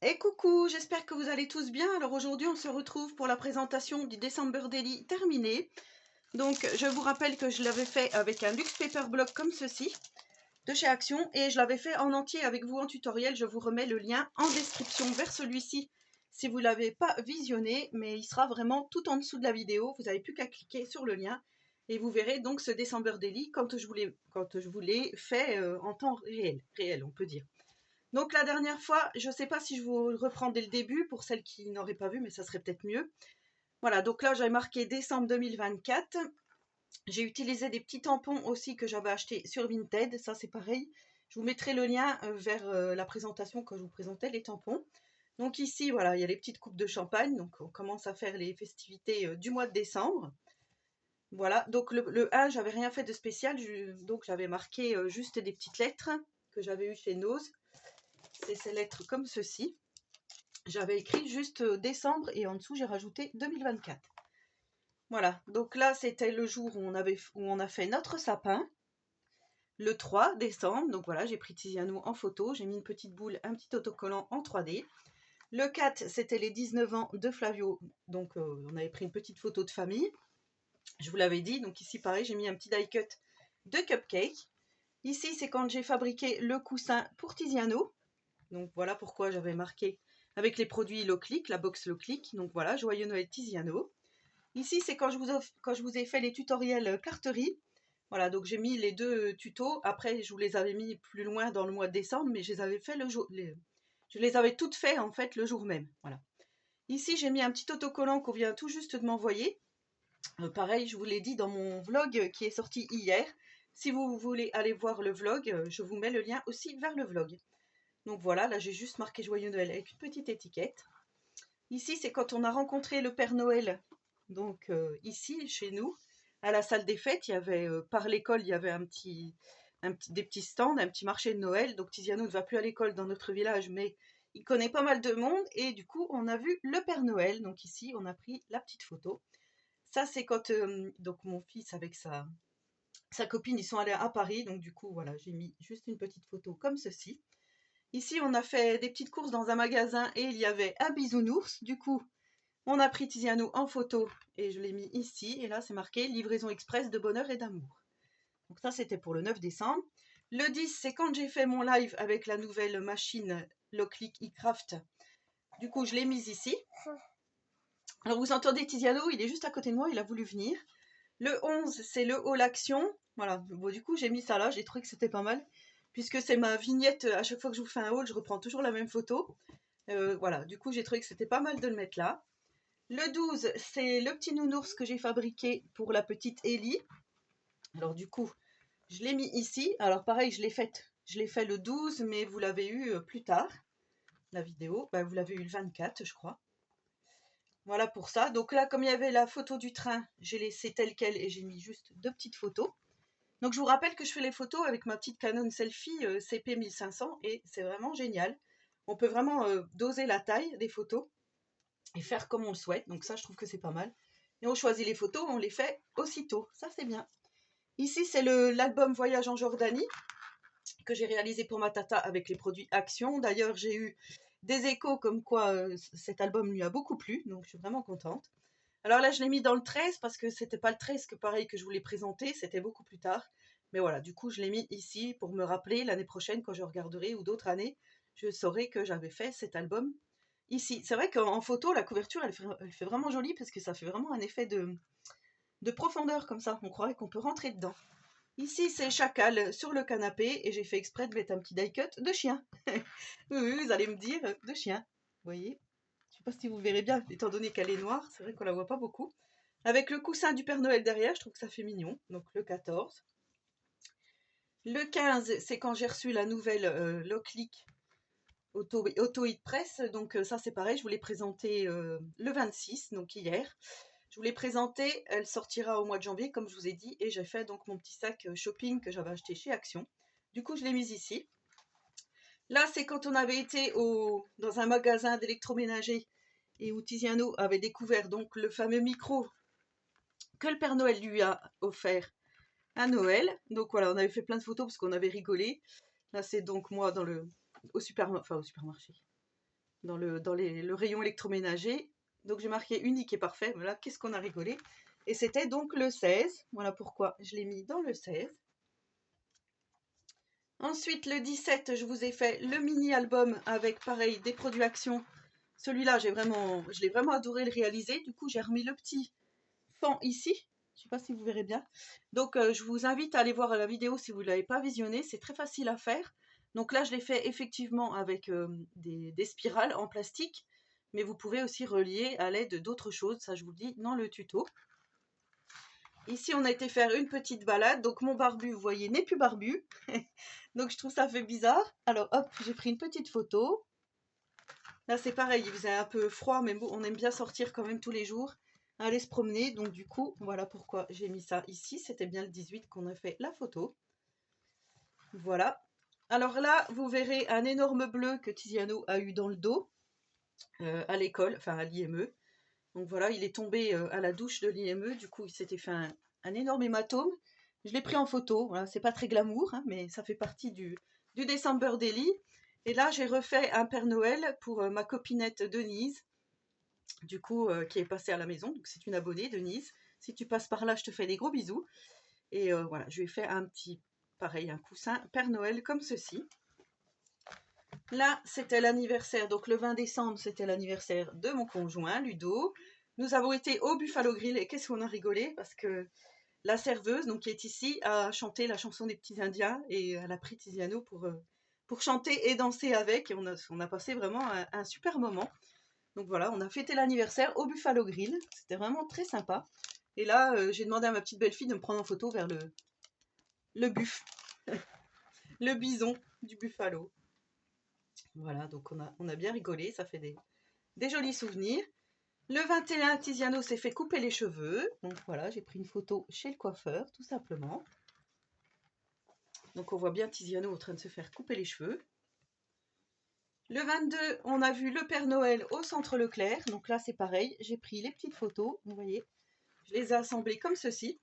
Et coucou, j'espère que vous allez tous bien. Alors aujourd'hui, on se retrouve pour la présentation du December Daily terminé. Donc je vous rappelle que je l'avais fait avec un Luxe Paper Block comme ceci, de chez Action, et je l'avais fait en entier avec vous en tutoriel. Je vous remets le lien en description vers celui-ci si vous ne l'avez pas visionné, mais il sera vraiment tout en dessous de la vidéo. Vous n'avez plus qu'à cliquer sur le lien et vous verrez donc ce December Daily quand je vous l'ai fait en temps réel on peut dire. Donc la dernière fois, je ne sais pas si je vous reprends dès le début pour celles qui n'auraient pas vu, mais ça serait peut-être mieux. Voilà, donc là j'avais marqué décembre 2024. J'ai utilisé des petits tampons aussi que j'avais achetés sur Vinted, ça c'est pareil. Je vous mettrai le lien vers la présentation quand je vous présentais les tampons. Donc ici, voilà, il y a les petites coupes de champagne, donc on commence à faire les festivités du mois de décembre. Voilà, donc le 1, j'avais rien fait de spécial, donc j'avais marqué juste des petites lettres que j'avais eues chez Nose. C'est ces lettres comme ceci. J'avais écrit juste décembre et en dessous j'ai rajouté 2024. Voilà, donc là c'était le jour où on a fait notre sapin, le 3 décembre. Donc voilà, j'ai pris Tiziano en photo, j'ai mis une petite boule, un petit autocollant en 3D. Le 4, c'était les 19 ans de Flavio, donc on avait pris une petite photo de famille. Je vous l'avais dit, donc ici pareil, j'ai mis un petit die cut de cupcake. Ici, c'est quand j'ai fabriqué le coussin pour Tiziano. Donc voilà pourquoi j'avais marqué avec les produits Loclick, la box Loclick. Donc voilà, joyeux Noël Tiziano. Ici, c'est quand je vous ai fait les tutoriels carterie. Voilà, donc j'ai mis les deux tutos. Après, je vous les avais mis plus loin dans le mois de décembre, mais je les avais fait je les avais toutes fait en fait le jour même. Voilà. Ici, j'ai mis un petit autocollant qu'on vient tout juste de m'envoyer. Pareil, je vous l'ai dit dans mon vlog qui est sorti hier. Si vous voulez aller voir le vlog, je vous mets le lien aussi vers le vlog. Donc voilà, là j'ai juste marqué Joyeux Noël avec une petite étiquette. Ici, c'est quand on a rencontré le Père Noël. Donc ici, chez nous, à la salle des fêtes, il y avait par l'école, il y avait des petits stands, un petit marché de Noël. Donc Tiziano ne va plus à l'école dans notre village, mais il connaît pas mal de monde. Et du coup, on a vu le Père Noël. Donc ici, on a pris la petite photo. Ça, c'est quand donc mon fils avec sa copine, ils sont allés à Paris. Donc du coup, voilà, j'ai mis juste une petite photo comme ceci. Ici, on a fait des petites courses dans un magasin et il y avait un bisounours. Du coup, on a pris Tiziano en photo et je l'ai mis ici. Et là, c'est marqué livraison express de bonheur et d'amour. Donc ça, c'était pour le 9 décembre. Le 10, c'est quand j'ai fait mon live avec la nouvelle machine Loclick eCraft. Du coup, je l'ai mise ici. Alors, vous entendez Tiziano, il est juste à côté de moi, il a voulu venir. Le 11, c'est le haul action. Voilà, bon, du coup, j'ai mis ça là, j'ai trouvé que c'était pas mal. Puisque c'est ma vignette, à chaque fois que je vous fais un haul, je reprends toujours la même photo. Voilà, du coup, j'ai trouvé que c'était pas mal de le mettre là. Le 12, c'est le petit nounours que j'ai fabriqué pour la petite Ellie. Alors du coup, je l'ai mis ici. Alors pareil, je l'ai fait le 12, mais vous l'avez eu plus tard, la vidéo. Vous l'avez eu le 24, je crois. Voilà pour ça. Donc là, comme il y avait la photo du train, j'ai laissé tel quel et j'ai mis juste deux petites photos. Donc je vous rappelle que je fais les photos avec ma petite Canon Selfie CP 1500 et c'est vraiment génial. On peut vraiment doser la taille des photos et faire comme on le souhaite. Donc ça, je trouve que c'est pas mal. Et on choisit les photos, on les fait aussitôt. Ça, c'est bien. Ici, c'est l'album Voyage en Jordanie que j'ai réalisé pour ma tata avec les produits Action. D'ailleurs, j'ai eu des échos comme quoi cet album lui a beaucoup plu. Donc, je suis vraiment contente. Alors là, je l'ai mis dans le 13 parce que c'était pas le 13 que pareil que je voulais présenter. C'était beaucoup plus tard. Mais voilà, du coup, je l'ai mis ici pour me rappeler l'année prochaine quand je regarderai ou d'autres années, je saurai que j'avais fait cet album ici. C'est vrai qu'en photo, la couverture, elle fait vraiment jolie parce que ça fait vraiment un effet de profondeur comme ça. On croirait qu'on peut rentrer dedans. Ici, c'est Chacal sur le canapé et j'ai fait exprès de mettre un petit die cut de chien. Oui, vous allez me dire de chien. Vous voyez? Je ne sais pas si vous verrez bien, étant donné qu'elle est noire, c'est vrai qu'on la voit pas beaucoup. Avec le coussin du Père Noël derrière, je trouve que ça fait mignon. Donc le 14. Le 15, c'est quand j'ai reçu la nouvelle Loclick Auto Hit Press. Donc ça, c'est pareil, je vous l'ai présenté le 26, donc hier. Je vous l'ai présenté, elle sortira au mois de janvier, comme je vous ai dit, et j'ai fait donc mon petit sac shopping que j'avais acheté chez Action. Du coup, je l'ai mis ici. Là, c'est quand on avait été dans un magasin d'électroménager et où Tiziano avait découvert donc le fameux micro que le Père Noël lui a offert à Noël. Donc voilà, on avait fait plein de photos parce qu'on avait rigolé. Là, c'est donc moi au supermarché. le rayon électroménager. Donc j'ai marqué unique et parfait. Voilà, qu'est-ce qu'on a rigolé. Et c'était donc le 16. Voilà pourquoi je l'ai mis dans le 16. Ensuite, le 17, je vous ai fait le mini-album avec, pareil, des produits Action. Celui-là, je l'ai vraiment adoré le réaliser. Du coup, j'ai remis le petit fond ici. Je ne sais pas si vous verrez bien. Donc, je vous invite à aller voir la vidéo si vous ne l'avez pas visionnée. C'est très facile à faire. Donc là, je l'ai fait effectivement avec des spirales en plastique. Mais vous pouvez aussi relier à l'aide d'autres choses. Ça, je vous le dis dans le tuto. Ici, on a été faire une petite balade. Donc, mon barbu, vous voyez, n'est plus barbu. Donc, je trouve ça fait bizarre. Alors, hop, j'ai pris une petite photo. Là, c'est pareil, il faisait un peu froid, mais bon, on aime bien sortir quand même tous les jours, aller se promener. Donc, du coup, voilà pourquoi j'ai mis ça ici. C'était bien le 18 qu'on a fait la photo. Voilà. Alors là, vous verrez un énorme bleu que Tiziano a eu dans le dos à l'école, enfin à l'IME. Donc voilà, il est tombé à la douche de l'IME. Du coup, il s'était fait un énorme hématome. Je l'ai pris en photo. Voilà, c'est pas très glamour, hein, mais ça fait partie du December Daily. Et là, j'ai refait un Père Noël pour ma copinette Denise, du coup, qui est passée à la maison. Donc, c'est une abonnée, Denise. Si tu passes par là, je te fais des gros bisous. Et voilà, je lui ai fait un petit, pareil, un coussin Père Noël comme ceci. Là, c'était l'anniversaire. Donc, le 20 décembre, c'était l'anniversaire de mon conjoint, Ludo. Nous avons été au Buffalo Grill et qu'est-ce qu'on a rigolé parce que la serveuse, donc qui est ici, a chanté la chanson des petits Indiens et elle a pris Tiziano pour chanter et danser avec. Et on a passé vraiment un super moment. Donc voilà, on a fêté l'anniversaire au Buffalo Grill. C'était vraiment très sympa. Et là, j'ai demandé à ma petite belle-fille de me prendre en photo vers le le bison du Buffalo. Voilà, donc on a bien rigolé, ça fait des jolis souvenirs. Le 21, Tiziano s'est fait couper les cheveux. Donc voilà, j'ai pris une photo chez le coiffeur, tout simplement. Donc on voit bien Tiziano en train de se faire couper les cheveux. Le 22, on a vu le Père Noël au centre Leclerc. Donc là, c'est pareil, j'ai pris les petites photos, vous voyez. Je les ai assemblées comme ceci.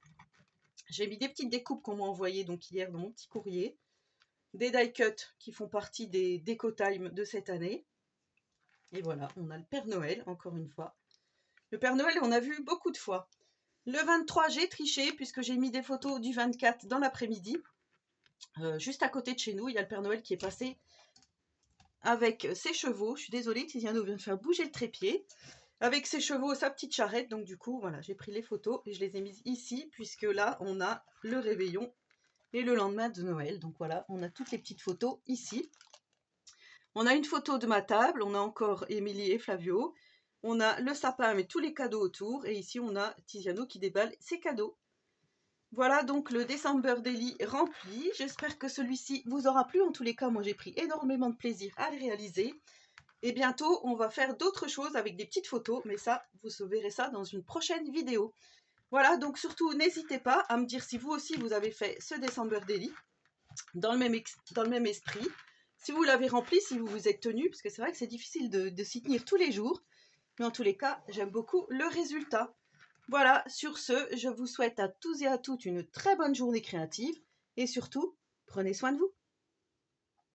J'ai mis des petites découpes qu'on m'a envoyées donc hier dans mon petit courrier. Des die cuts qui font partie des Déco Time de cette année. Et voilà, on a le Père Noël, encore une fois. Le Père Noël, on a vu beaucoup de fois. Le 23, j'ai triché puisque j'ai mis des photos du 24 dans l'après-midi. Juste à côté de chez nous, il y a le Père Noël qui est passé avec ses chevaux. Je suis désolée, Tiziano vient de faire bouger le trépied. Avec ses chevaux, sa petite charrette. Donc du coup, voilà, j'ai pris les photos et je les ai mises ici puisque là, on a le réveillon et le lendemain de Noël. Donc voilà, on a toutes les petites photos ici. On a une photo de ma table, on a encore Émilie et Flavio. On a le sapin avec tous les cadeaux autour. Et ici, on a Tiziano qui déballe ses cadeaux. Voilà donc le December Daily rempli. J'espère que celui-ci vous aura plu. En tous les cas, moi j'ai pris énormément de plaisir à le réaliser. Et bientôt, on va faire d'autres choses avec des petites photos. Mais ça, vous verrez ça dans une prochaine vidéo. Voilà, donc surtout, n'hésitez pas à me dire si vous aussi vous avez fait ce December Daily dans le même esprit. Si vous l'avez rempli, si vous vous êtes tenu, parce que c'est vrai que c'est difficile de s'y tenir tous les jours. Mais en tous les cas, j'aime beaucoup le résultat. Voilà, sur ce, je vous souhaite à tous et à toutes une très bonne journée créative et surtout, prenez soin de vous.